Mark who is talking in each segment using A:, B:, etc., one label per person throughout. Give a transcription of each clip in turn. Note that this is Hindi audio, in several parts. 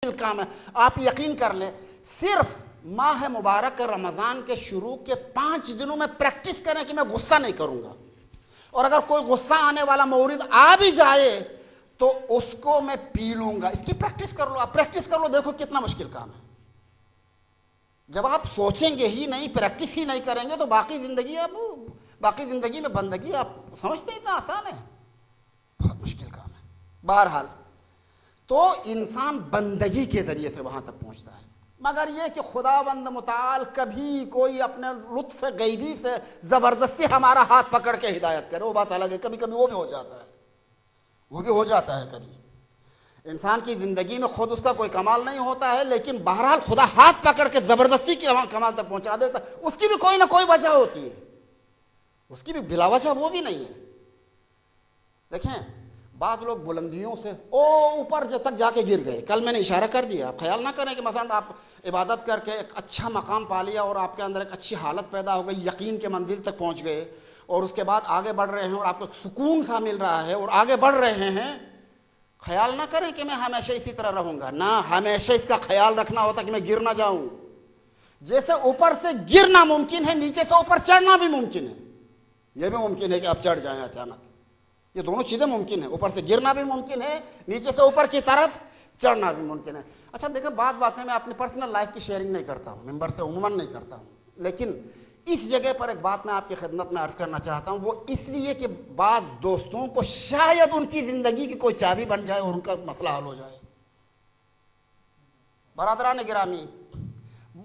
A: काम है। आप यकीन कर लें, सिर्फ माह मुबारक रमज़ान के शुरू के 5 दिनों में प्रैक्टिस करें कि मैं गुस्सा नहीं करूंगा, और अगर कोई गुस्सा आने वाला मौरिद आ भी जाए तो उसको मैं पी लूंगा। इसकी प्रैक्टिस कर लो, आप प्रैक्टिस कर लो, देखो कितना मुश्किल काम है। जब आप सोचेंगे ही नहीं, प्रैक्टिस ही नहीं करेंगे, तो बाकी जिंदगी में बंदगी आप समझते इतना आसान है? बहुत मुश्किल काम है। बहरहाल तो इंसान बंदगी के जरिए से वहां तक पहुंचता है, मगर यह कि खुदावंद मुताल कभी कोई अपने लुत्फ गैबी से जबरदस्ती हमारा हाथ पकड़ के हिदायत करे, वो बात अलग है। कभी कभी वो भी हो जाता है, कभी इंसान की जिंदगी में खुद उसका कोई कमाल नहीं होता है, लेकिन बहरहाल खुदा हाथ पकड़ के जबरदस्ती के कमाल तक पहुंचा देता है। उसकी भी कोई ना कोई वजह होती है, उसकी भी बिला वजह वो भी नहीं है। देखें, बाद लोग बुलंदियों से ऊपर तक जाके गिर गए। कल मैंने इशारा कर दिया, आप ख्याल ना करें कि मसलन आप इबादत करके एक अच्छा मकाम पा लिया और आपके अंदर एक अच्छी हालत पैदा हो गई, यकीन के मंजिल तक पहुंच गए और उसके बाद आगे बढ़ रहे हैं और आपको सुकून सा मिल रहा है और आगे बढ़ रहे हैं। ख्याल ना करें कि मैं हमेशा इसी तरह रहूंगा ना, हमेशा इसका ख्याल रखना होता कि मैं गिर ना जाऊं। जैसे ऊपर से गिरना मुमकिन है, नीचे से ऊपर चढ़ना भी मुमकिन है। यह भी मुमकिन है कि आप चढ़ जाएं अचानक, ये दोनों चीज़ें मुमकिन है। ऊपर से गिरना भी मुमकिन है, नीचे से ऊपर की तरफ चढ़ना भी मुमकिन है। अच्छा देखें, बात में मैं अपनी पर्सनल लाइफ की शेयरिंग नहीं करता हूँ, मेंबर से उमूमन नहीं करता हूँ, लेकिन इस जगह पर एक बात मैं आपकी खिदमत में अर्ज करना चाहता हूँ। वो इसलिए कि बाज़ दोस्तों को शायद उनकी ज़िंदगी की कोई चाबी बन जाए और उनका मसला हल हो जाए। बरादरान गिरामी,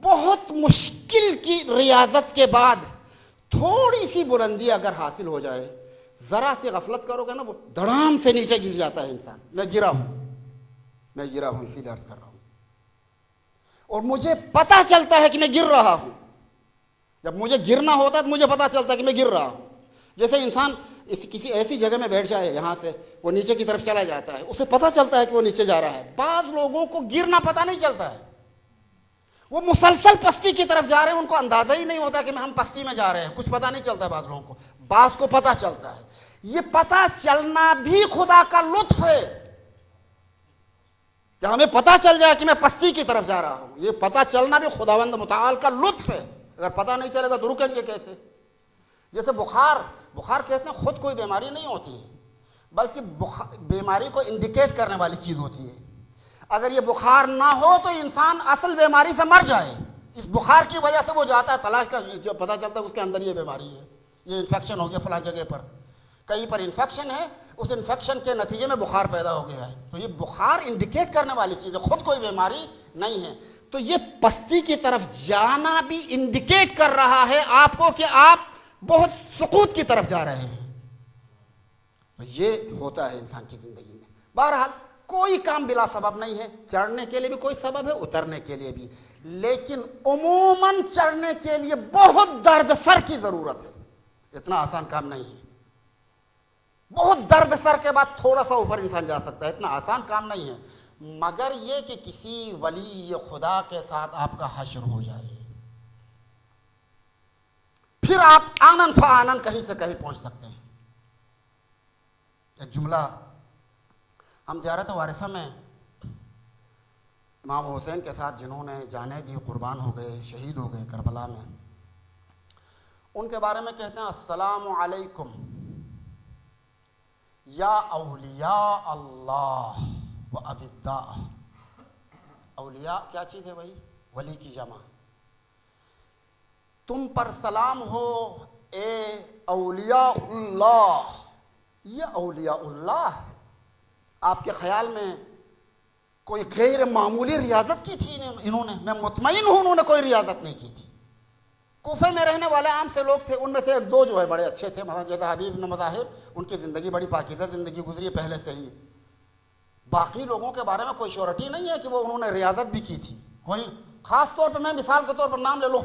A: बहुत मुश्किल की रियाजत के बाद थोड़ी सी बुलंदी अगर हासिल हो जाए, जरा सी गफलत करोगे ना, वो धड़ाम से नीचे गिर जाता है इंसान। मैं गिरा हूं इसीलिए अर्ज कर रहा हूं, और मुझे पता चलता है कि मैं गिर रहा हूं। जब मुझे गिरना होता है तो मुझे पता चलता है कि मैं गिर रहा हूं। जैसे इंसान किसी ऐसी जगह में बैठ जाए, यहां से वो नीचे की तरफ चला जाता है, उसे पता चलता है कि वो नीचे जा रहा है। बाज लोगों को गिरना पता नहीं चलता है, वो मुसलसल पस्ती की तरफ जा रहे हैं, उनको अंदाजा ही नहीं होता कि हम पस्ती में जा रहे हैं, कुछ पता नहीं चलता बाज लोगों को। बाज को पता चलता है। ये पता चलना भी खुदा का लुत्फ है कि हमें पता चल जाए कि मैं पस्ती की तरफ जा रहा हूं। ये पता चलना भी खुदावंद मुताल का लुत्फ है। अगर पता नहीं चलेगा तो रुकेंगे कैसे? जैसे बुखार कहते हैं खुद कोई बीमारी नहीं होती है, बल्कि बीमारी को इंडिकेट करने वाली चीज होती है। अगर ये बुखार ना हो तो इंसान असल बीमारी से मर जाए। इस बुखार की वजह से वो जाता है तलाश कर, जो पता चलता है उसके अंदर ये बीमारी है, ये इन्फेक्शन हो गया फलां जगह पर, कहीं पर इन्फेक्शन है, उस इन्फेक्शन के नतीजे में बुखार पैदा हो गया है। तो ये बुखार इंडिकेट करने वाली चीज़ है, खुद कोई बीमारी नहीं है। तो ये पस्ती की तरफ जाना भी इंडिकेट कर रहा है आपको कि आप बहुत सुकूत की तरफ जा रहे हैं। तो ये होता है इंसान की जिंदगी में। बहरहाल कोई काम बिला सबब नहीं है, चढ़ने के लिए भी कोई सबब है, उतरने के लिए भी, लेकिन उमूमन चढ़ने के लिए बहुत दर्द सर की जरूरत है। इतना आसान काम नहीं है। बहुत दर्द सर के बाद थोड़ा सा ऊपर इंसान जा सकता है, इतना आसान काम नहीं है। मगर यह कि किसी वली खुदा के साथ आपका हश्र हो जाए, फिर आप आनन फ़ानन कहीं से कहीं पहुंच सकते हैं। एक जुमला, हम ज़ियारत वारिसा में इमाम हुसैन के साथ जिन्होंने जाने दी, कुर्बान हो गए, शहीद हो गए करबला में, उनके बारे में कहते हैं अस्सलामु अलैकुम या औलिया अल्लाह व अविद्दा। औलिया क्या चीज़ है भाई? वली की जमा। तुम पर सलाम हो ए औलियाउल्लाह। ये औलियाउल्लाह आपके ख्याल में कोई गैर मामूली रियाजत की थी इन्होंने? मैं मुतमईन हूं उन्होंने कोई रियाजत नहीं की थी। कूफे में रहने वाले आम से लोग थे, उनमें से एक दो जो है बड़े अच्छे थे, जैसे हबीब इब्न मज़ाहिर, उनकी ज़िंदगी बड़ी पाकीज़ा ज़िंदगी गुजरी पहले से ही। बाकी लोगों के बारे में कोई श्योरिटी नहीं है कि वो उन्होंने रियाजत भी की थी। कोई ख़ास तौर पर मैं मिसाल के तौर पर नाम ले लूँ,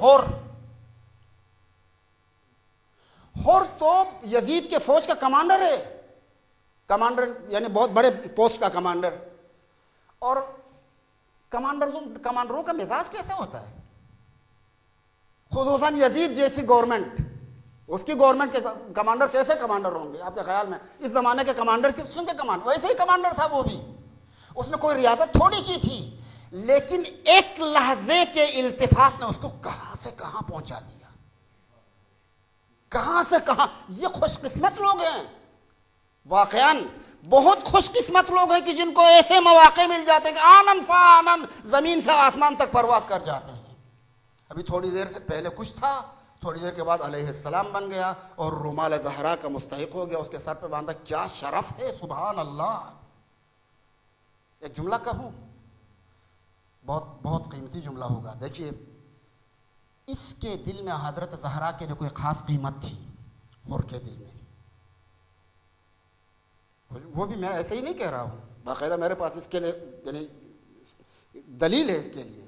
A: होर तो यजीद के फौज का कमांडर है, कमांडर यानी बहुत बड़े पोस्ट का कमांडर। और कमांडरों का मिजाज कैसे होता है? खुसूसन यजीद जैसी गवर्नमेंट, उसकी गवर्नमेंट के कमांडर कैसे कमांडर होंगे आपके ख्याल में? इस जमाने के कमांडर किस किस्म के कमांडर? वैसे ही कमांडर था वो भी, उसने कोई रियासत थोड़ी की थी, लेकिन एक लहजे के इल्तिफात ने उसको कहां से कहां पहुंचा दिया, कहां से कहां। ये खुशकिस्मत लोग हैं, वाकयान बहुत खुशकिस्मत लोग हैं कि जिनको ऐसे मौके मिल जाते हैं कि आनन फा आनन, जमीन से आसमान तक परवास कर जाते हैं। अभी थोड़ी देर से पहले कुछ था, थोड़ी देर के बाद अलैहिस्सलाम बन गया और रुमाल ज़हरा का मुस्तहिक हो गया, उसके सर पे बांधा। क्या शरफ है, सुभान अल्लाह। एक जुमला कहूँ, बहुत बहुत कीमती जुमला होगा। देखिए, इसके दिल में हजरत ज़हरा के लिए कोई ख़ास कीमत थी, हुर के दिल में। वो भी मैं ऐसे ही नहीं कह रहा हूँ, बाकायदा मेरे पास इसके लिए यानी दलील है इसके लिए।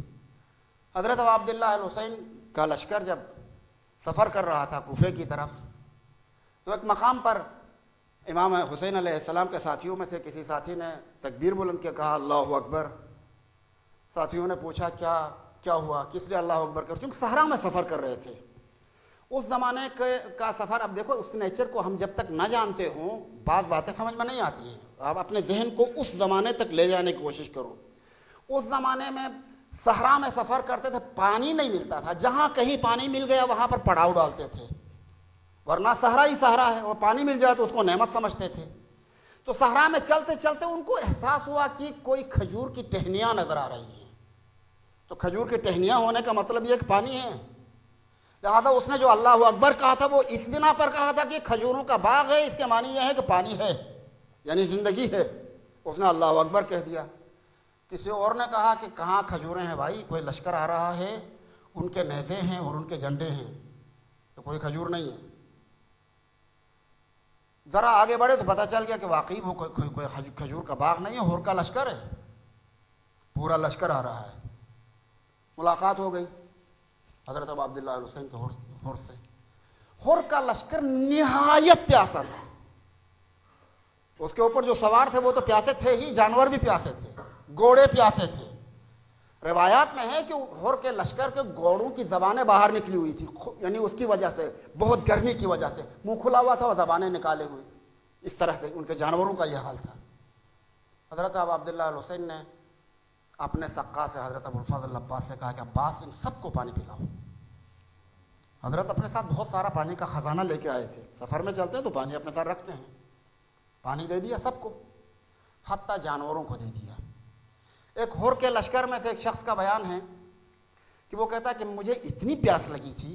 A: हजरत अब्दुल्लाह अल हुसैन का लश्कर जब सफ़र कर रहा था कूफे की तरफ, तो एक मकाम पर इमाम हुसैन अलैहिस्सलाम के साथियों में से किसी साथी ने तकबीर बुलंद के कहा अल्लाहु अकबर। साथियों ने पूछा क्या क्या हुआ, किस लिए अल्लाह अकबर कर? चूँकि सहरा में सफ़र कर रहे थे उस ज़माने का सफ़र। अब देखो, उस नेचर को हम जब तक न जानते हों बाज़ बातें समझ में नहीं आती हैं। आप अपने जहन को उस ज़माने तक ले जाने की कोशिश करो। उस ज़माने में सहरा में सफ़र करते थे, पानी नहीं मिलता था। जहाँ कहीं पानी मिल गया वहाँ पर पड़ाव डालते थे, वरना सहरा ही सहरा है, और पानी मिल जाए तो उसको नेमत समझते थे। तो सहरा में चलते चलते उनको एहसास हुआ कि कोई खजूर की टहनियाँ नज़र आ रही हैं। तो खजूर की टहनियाँ होने का मतलब ये कि पानी है। लिहाजा उसने जो अल्लाह अकबर कहा था वो इस बिना पर कहा था कि खजूरों का बाग है, इसके मानी यह है कि पानी है, यानी ज़िंदगी है। उसने अल्लाह अकबर कह दिया। किसी और ने कहा कि कहाँ खजूरें हैं भाई, कोई लश्कर आ रहा है, उनके नेज़े हैं और उनके झंडे हैं, तो कोई खजूर नहीं है। ज़रा आगे बढ़े तो पता चल गया कि वाकई वो कोई खजूर का बाग नहीं है, हुर का लश्कर है, पूरा लश्कर आ रहा है। मुलाकात हो गई हज़रत अब्दुल्लाह अल हुसैन के हुर से। हुर का लश्कर निहायत प्यासा था। उसके ऊपर जो सवार थे वो तो प्यासे थे ही, जानवर भी प्यासे थे, घोड़े प्यासे थे। रिवायात में है कि हुर के लश्कर के घोड़ों की ज़बानें बाहर निकली हुई थी, यानी उसकी वजह से, बहुत गर्मी की वजह से मुंह खुला हुआ था और ज़बानें निकाले हुए। इस तरह से उनके जानवरों का यह हाल था। हज़रत अब्दुल्लाह अल हुसैन ने अपने सक्का से हज़रत अबुल फज़ल अब्बास से कहा कि अब्बास इन सबको पानी पिलाओ। हज़रत अपने साथ बहुत सारा पानी का ख़जाना लेके आए थे। सफ़र में चलते हैं तो पानी अपने साथ रखते हैं। पानी दे दिया सबको, हत्ता जानवरों को दे दिया। एक हुर के लश्कर में से एक शख्स का बयान है कि वो कहता है कि मुझे इतनी प्यास लगी थी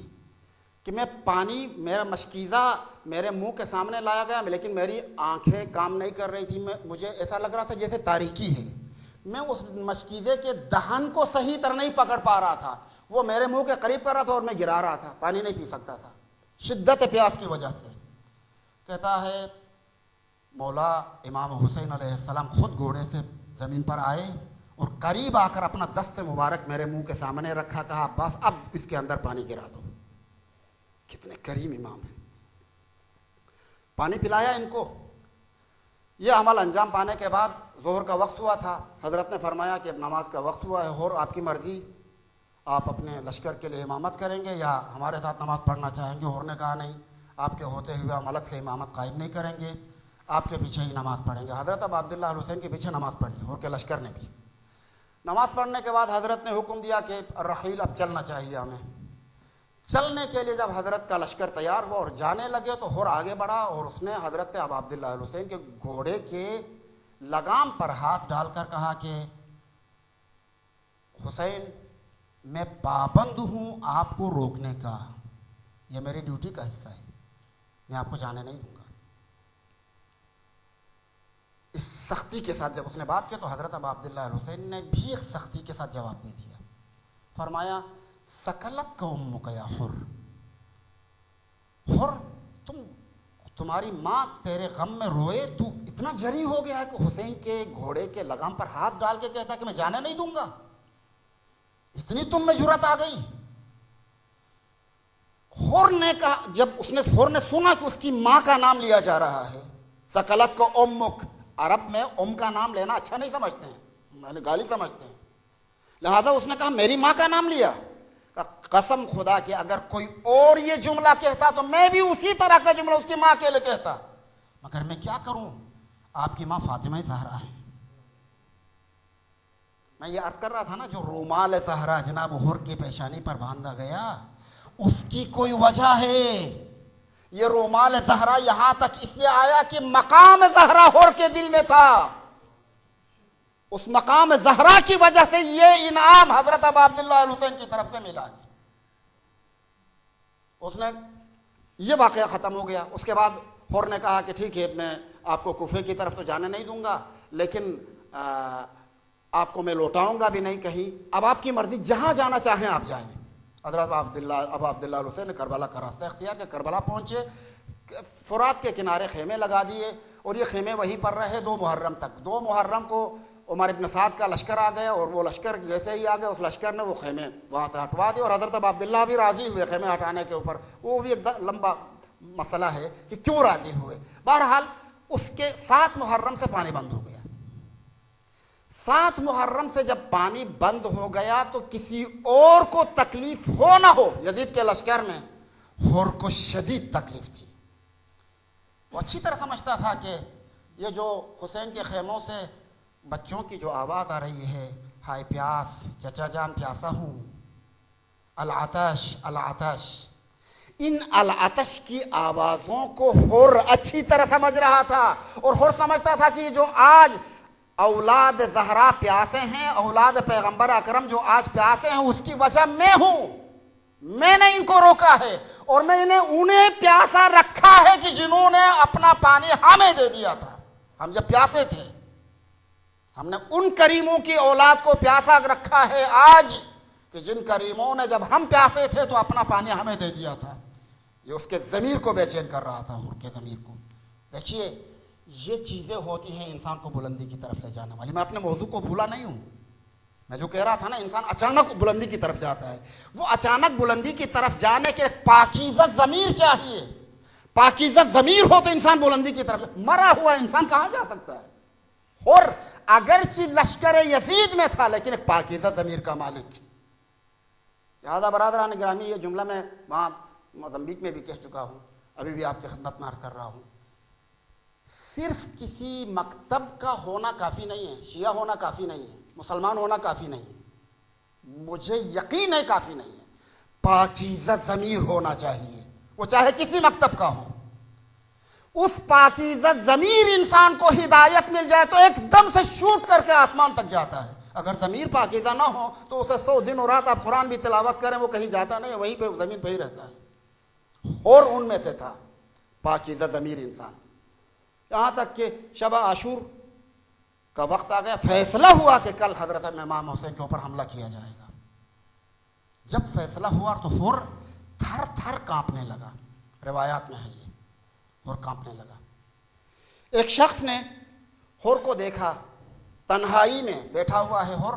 A: कि मैं पानी, मेरा मशकीज़ा मेरे मुंह के सामने लाया गया, लेकिन मेरी आंखें काम नहीं कर रही थी। मुझे ऐसा लग रहा था जैसे तारीकी है। मैं उस मशकीज़े के दहन को सही तरह नहीं पकड़ पा रहा था, वो मेरे मुंह के करीब कर रहा था और मैं गिरा रहा था, पानी नहीं पी सकता था शिद्दत प्यास की वजह से। कहता है मौला इमाम हुसैन अलैहिस्सलाम खुद घोड़े से ज़मीन पर आए और करीब आकर अपना दस्त मुबारक मेरे मुंह के सामने रखा, कहा बस अब इसके अंदर पानी गिरा दो। कितने करीम इमाम हैं। पानी पिलाया इनको। यह अमल अंजाम पाने के बाद ज़ोहर का वक्त हुआ था। हज़रत ने फरमाया कि अब नमाज का वक्त हुआ है, और आपकी मर्ज़ी, आप अपने लश्कर के लिए इमामत करेंगे या हमारे साथ नमाज़ पढ़ना चाहेंगे? और ने कहा नहीं, आपके होते हुए हम अलग से इमामत कायम नहीं करेंगे, आपके पीछे ही नमाज़ पढ़ेंगे। हज़रत अब अब्दुल्लाह अल हुसैन के पीछे नमाज़ पढ़ ली, और के लश्कर ने भी। नमाज़ पढ़ने के बाद हज़रत ने हुक्म दिया कि रहील, अब चलना चाहिए हमें। चलने के लिए जब हज़रत का लश्कर तैयार हुआ और जाने लगे तो हुर आगे बढ़ा और उसने हज़रत अब अब्दुल्लाह अल हुसैन के घोड़े के लगाम पर हाथ डालकर कहा कि हुसैन, मैं पाबंद हूँ आपको रोकने का, यह मेरी ड्यूटी का हिस्सा है, मैं आपको जाने नहीं दूंगा। इस सख्ती के साथ जब उसने बात की तो हज़रत अब अब्दुल्लाह अल हुसैन ने भी एक सख्ती के साथ जवाब दे दिया। फरमाया सकलत का उम्मुक या हुर, हुर तुम्हारी माँ तेरे गम में रोए, तू इतना जरी हो गया है कि हुसैन के घोड़े के लगाम पर हाथ डाल के कहता कि मैं जाने नहीं दूंगा। इतनी तुम में जुर्रत आ गई। हुर ने कहा, जब हुर ने सुना कि उसकी माँ का नाम लिया जा रहा है, सकलत को उम्मुक, अरब में उम का नाम लेना अच्छा नहीं समझते हैं, मैंने गाली समझते हैं। लिहाजा उसने कहा मेरी माँ का नाम लिया। कसम खुदा कि अगर कोई और ये जुमला कहता तो मैं भी उसी तरह का जुमला उसकी माँ के लिए कहता, मगर मैं क्या करूं, आपकी माँ फातिमा ज़हरा है। मैं ये अर्ज कर रहा था ना, जो रूमाल सहरा जनाब हुर की पेशानी पर बांधा गया, उसकी कोई वजह है। ये रूमाल जहरा यहां तक इसलिए आया कि मकाम जहरा हुर के दिल में था। उस मकाम जहरा की वजह से ये इनाम हजरत अबू अब्दुल्लाह अल हुसैन की तरफ से मिला। उसने ये वाकया ख़त्म हो गया। उसके बाद हुर ने कहा कि ठीक है, मैं आपको कुफे की तरफ तो जाने नहीं दूंगा, लेकिन आपको मैं लौटाऊंगा भी नहीं कहीं। अब आपकी मर्जी, जहां जाना चाहें आप जाएं। हज़रत अबू अब्दुल्लाह हुसैन ने करबला का रास्ता इख्तियार किया। करबला पहुंचे, फुरात के किनारे खेमे लगा दिए और ये खेमे वहीं पर रहे 2 मुहर्रम तक। 2 मुहर्रम को उमर इब्न साद का लश्कर आ गया और वो लश्कर जैसे ही आ गया, उस लश्कर ने वो खेमे वहाँ से हटवा दिए और हज़रत अबू अब्दुल्लाह भी राज़ी हुए खेमे हटाने के ऊपर। वो भी एक लंबा मसला है कि क्यों राज़ी हुए। बहरहाल उसके 7 मुहर्रम से पानी बंद हो गया। 7 मुहर्रम से जब पानी बंद हो गया तो किसी और को तकलीफ हो ना हो, यजीद के लश्कर में हुर को शदीद तकलीफ थी। वो अच्छी तरह समझता था कि ये जो हुसैन के खेमों से बच्चों की जो आवाज़ आ रही है, हाय प्यास, चचा जान प्यासा हूँ, अल आतश, इन अल आतश की आवाज़ों को हुर अच्छी तरह समझ रहा था। और हुर समझता था कि जो आज औलाद जहरा प्यासे हैं, औलाद पैगंबर अकरम जो आज प्यासे हैं, उसकी वजह मैं हूँ। मैंने इनको रोका है और मैंने उन्हें प्यासा रखा है कि जिन्होंने अपना पानी हमें दे दिया था। हम जब प्यासे थे, हमने उन करीमों की औलाद को प्यासा रखा है आज कि जिन करीमों ने जब हम प्यासे थे तो अपना पानी हमें दे दिया था। ये उसके ज़मीर को बेचैन कर रहा था, उनके ज़मीर को। देखिए, ये चीज़ें होती हैं इंसान को बुलंदी की तरफ ले जाने वाली। मैं अपने मौजू को भूला नहीं हूँ। मैं जो कह रहा था ना, इंसान अचानक बुलंदी की तरफ जाता है। वो अचानक बुलंदी की तरफ जाने के पाकीज़ा ज़मीर चाहिए। पाकीज़ा ज़मीर हो तो इंसान बुलंदी की तरफ। मरा हुआ इंसान कहाँ जा सकता है? और अगरचे लश्कर यजीद में था, लेकिन एक पाकीज़ा ज़मीर का मालिक। लिहाजा बरादरान ग्रामी, ये जुमला मैं वहाँ मोज़म्बिक में भी कह चुका हूँ, अभी भी आपकी खिदमत में अर्ज़ कर रहा हूँ। सिर्फ किसी मकतब का होना काफ़ी नहीं है, शिया होना काफ़ी नहीं है, मुसलमान होना काफ़ी नहीं है, मुझे यकीन है काफ़ी नहीं है। पाकीज़ा ज़मीर होना चाहिए, वो चाहे किसी मकतब का हो। उस पाकीज़ा ज़मीर इंसान को हिदायत मिल जाए तो एकदम से शूट करके आसमान तक जाता है। अगर ज़मीर पाकीज़ा ना हो तो उसे 100 दिन और रात आप कुरान भी तिलावत करें, वो कहीं जाता नहीं है, वहीं पे ज़मीन पे ही रहता है। और उनमें से था पाकीज़ा ज़मीर इंसान। यहाँ तक कि शब आशूर का वक्त आ गया, फैसला हुआ कि कल हजरत इमाम हुसैन के ऊपर हमला किया जाएगा। जब फैसला हुआ तो हुर थर थर कांपने लगा। रिवायात में है ये, हुर कांपने लगा। एक शख्स ने हुर को देखा, तन्हाई में बैठा हुआ है हुर,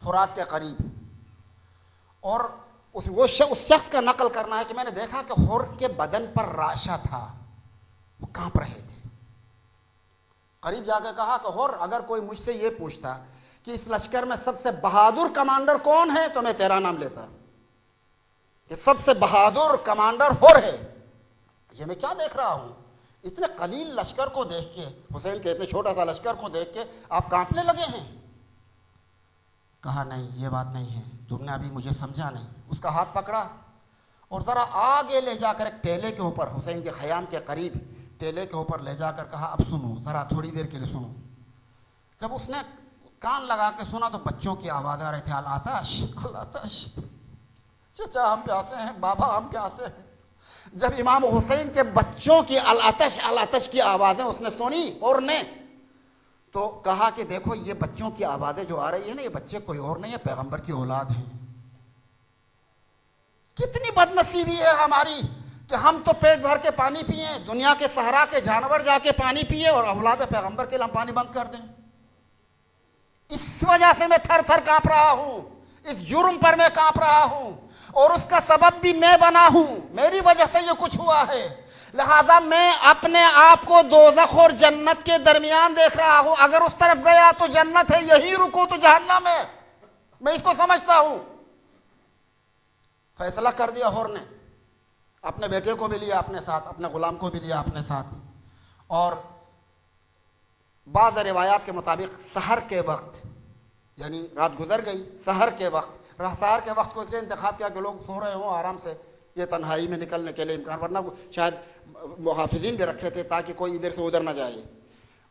A: फुरात के करीब। और उस शख्स का नकल करना है कि मैंने देखा कि हुर के बदन पर राशा था, वो कांप रहे थे। करीब जाकर कहा कि हुर, अगर कोई मुझसे ये पूछता कि इस लश्कर में सबसे बहादुर कमांडर कौन है तो मैं तेरा नाम लेता, कि सबसे बहादुर कमांडर हुर है। ये मैं क्या देख रहा हूं? इतने कलील लश्कर को देख के, हुसैन के इतने छोटा सा लश्कर को देख के आप कांपने लगे हैं? कहा नहीं, ये बात नहीं है, तुमने अभी मुझे समझा नहीं। उसका हाथ पकड़ा और जरा आगे ले जाकर एक टेले के ऊपर, हुसैन के खयाम के करीब टेले के ऊपर ले जाकर कहा, अब सुनो, जरा थोड़ी देर के लिए सुनो। जब उसने कान लगा के सुना तो बच्चों की आवाज आ रही थी, अल आतश, अल आतश, चचा हम प्यासे हैं, बाबा हम प्यासे हैं। जब इमाम हुसैन के बच्चों की अल आतश की आवाज़ें उसने सुनी और ने, तो कहा कि देखो ये बच्चों की आवाज़ें जो आ रही है ना, ये बच्चे कोई और नहीं है, पैगंबर की औलाद हैं। कितनी बदनसीबी है हमारी कि हम तो पेट भर के पानी पिए, दुनिया के सहरा के जानवर जाके पानी पिए, और औलाद पैगंबर के लिए हम पानी बंद कर दें। इस वजह से मैं थर थर कांप रहा हूं, इस जुर्म पर मैं कांप रहा हूं, और उसका सबब भी मैं बना हूं, मेरी वजह से ये कुछ हुआ है। लिहाजा मैं अपने आप को दोज़ख और जन्नत के दरमियान देख रहा हूं। अगर उस तरफ गया तो जन्नत है, यहीं रुको तो जहन्नम है। मैं इसको समझता हूं। फैसला कर दिया हुर ने, अपने बेटे को भी लिया अपने साथ, अपने गुलाम को भी लिया अपने साथ, और बाज़ रिवायात के मुताबिक सहर के वक्त यानी रात गुजर गई, सहर के वक्त, सहर के वक्त को इसलिए इंतखाब किया कि लोग सो रहे हों आराम से, ये तन्हाई में निकलने के लिए इम्कान, वरना शायद मुहाफिजीन भी रखे थे ताकि कोई इधर से उधर ना जाए।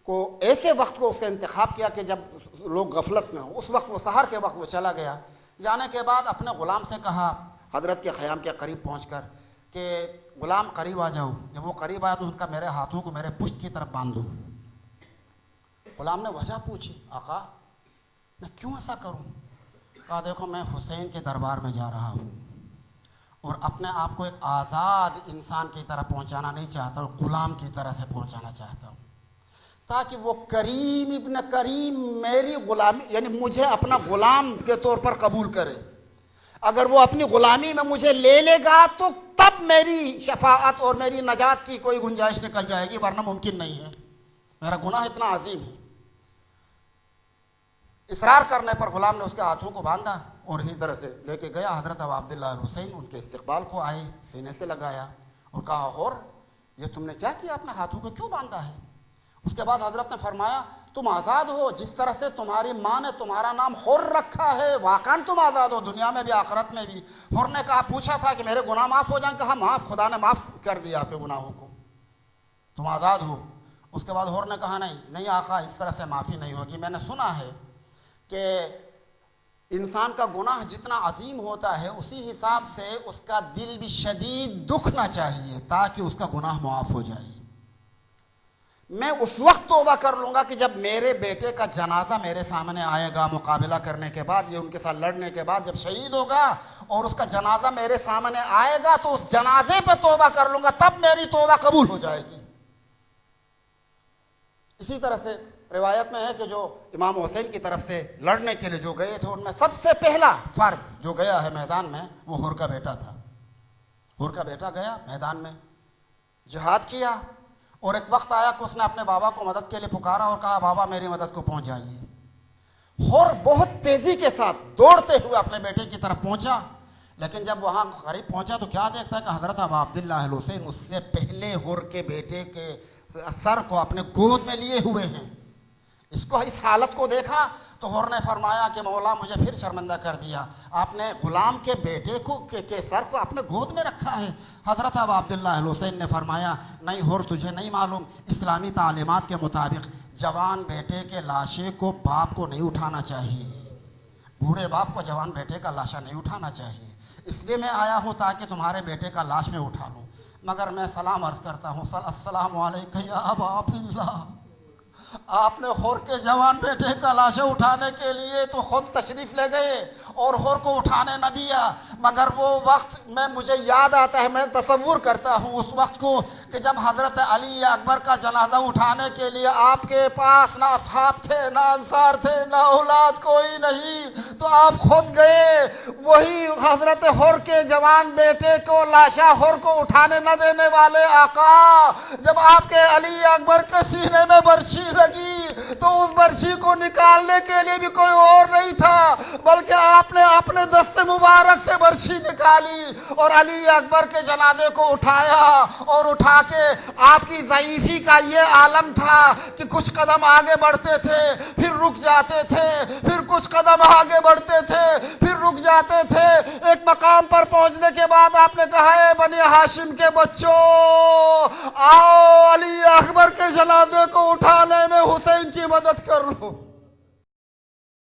A: को ऐसे वक्त को उसने इंतखाब किया कि जब लोग गफलत में हो, उस वक्त वो सहर के वक्त वो चला गया। जाने के बाद अपने ग़ुलाम से कहा हज़रत के ख़याम के करीब पहुँच कर कि ग़ुलाम करीब आ जाओ। जब वो करीब आया तो उनका मेरे हाथों को मेरे पुश्त की तरफ बांध दो। ग़ुलाम ने वजह पूछी, आका मैं क्यों ऐसा करूं? कहा देखो मैं हुसैन के दरबार में जा रहा हूं और अपने आप को एक आज़ाद इंसान की तरह पहुंचाना नहीं चाहता हूं, ग़ुलाम की तरह से पहुंचाना चाहता हूं, ताकि वो करीम इब्न करीम मेरी ग़ुलामी यानी मुझे अपना ग़ुलाम के तौर पर कबूल करे। अगर वो अपनी ग़ुलामी में मुझे ले लेगा तो तब मेरी शफाअत और मेरी नजात की कोई गुंजाइश निकल जाएगी, वरना मुमकिन नहीं है, मेरा गुनाह इतना अजीम है। इसरार करने पर ग़ुलाम ने उसके हाथों को बांधा और इसी तरह से लेके गया। हज़रत अबू अब्दुल्लाह हुसैन उनके इस्तकबाल को आए, सीने से लगाया और कहा और ये तुमने क्या किया, अपने हाथों को क्यों बांधा है? उसके बाद हज़रत ने फरमाया तुम आज़ाद हो, जिस तरह से तुम्हारी माँ ने तुम्हारा नाम हुर रखा है, वाकई तुम आज़ाद हो, दुनिया में भी आखिरत में भी। हुर ने कहा, पूछा था कि मेरे गुनाह माफ़ हो जाएं? कहा माफ़, खुदा ने माफ़ कर दिया आपके गुनाहों को, तुम आज़ाद हो। उसके बाद हुर ने कहा नहीं आका, इस तरह से माफ़ी नहीं होगी। मैंने सुना है कि इंसान का गुनाह जितना अजीम होता है उसी हिसाब से उसका दिल भी शदीद दुखना चाहिए ताकि उसका गुनाह मुआफ़ हो जाए। मैं उस वक्त तौबा कर लूँगा कि जब मेरे बेटे का जनाजा मेरे सामने आएगा, मुकाबला करने के बाद, ये उनके साथ लड़ने के बाद जब शहीद होगा और उसका जनाजा मेरे सामने आएगा तो उस जनाजे पे तौबा कर लूँगा, तब मेरी तौबा कबूल हो जाएगी। इसी तरह से रिवायत में है कि जो इमाम हुसैन की तरफ से लड़ने के लिए जो गए थे उनमें सबसे पहला फर्द जो गया है मैदान में वो हुर का बेटा था। हुर का बेटा गया मैदान में, जिहाद किया और एक वक्त आया कि उसने अपने बाबा को मदद के लिए पुकारा और कहा बाबा मेरी मदद को पहुंच जाइए। हुर बहुत तेजी के साथ दौड़ते हुए अपने बेटे की तरफ पहुंचा, लेकिन जब वहां करीब पहुंचा तो क्या देखता है कि हज़रत अबू अब्दुल्लाह हुसैन उससे पहले हुर के बेटे के सर को अपने गोद में लिए हुए हैं। इसको इस हालत को देखा तो हुर ने फरमाया कि मौला मुझे फिर शर्मिंदा कर दिया, आपने गुलाम के बेटे को के सर को अपने गोद में रखा है। हज़रत अबू अब्दुल्लाह हुसैन ने फरमाया नहीं हुर, तुझे नहीं मालूम, इस्लामी तालीमात के मुताबिक जवान बेटे के लाशे को बाप को नहीं उठाना चाहिए, बूढ़े बाप को जवान बेटे का लाशा नहीं उठाना चाहिए। इसलिए मैं आया हूँ ताकि तुम्हारे बेटे का लाश में उठा लूँ, मगर मैं सलाम अर्ज़ करता हूँ, अस्सलामु अलैका या अबा अब्दुल्लाह। आपने हुर के जवान बेटे का लाशा उठाने के लिए तो खुद तशरीफ़ ले गए और हुर को उठाने न दिया, मगर वो वक्त मुझे याद आता है, मैं तसव्वुर करता हूँ उस वक्त को कि जब हज़रत अली अकबर का जनाजा उठाने के लिए आपके पास ना असहाब थे, ना अंसार थे, ना औलाद कोई नहीं, तो आप खुद गए। वही हज़रत हुर के जवान बेटे को लाशा हुर को उठाने न देने वाले आका, जब आपके अली अकबर के सीने में बर्छी लगी तो उस बर्छी को निकालने के लिए भी कोई और नहीं था, बल्कि आपने अपने दस्ते मुबारक से बर्छी निकाली और अली अकबर के जनाजे को उठाया और उठा के आपकी ज़ईफ़ी का ये आलम था कि कुछ कदम आगे बढ़ते थे फिर रुक जाते थे, फिर कुछ कदम आगे बढ़ते थे फिर रुक जाते थे। एक मकाम पर पहुंचने के बाद आपने कहा है बनी हाशिम के बच्चों आओ अली अकबर के जनाजे को उठाने में हुसैन की मदद कर लो।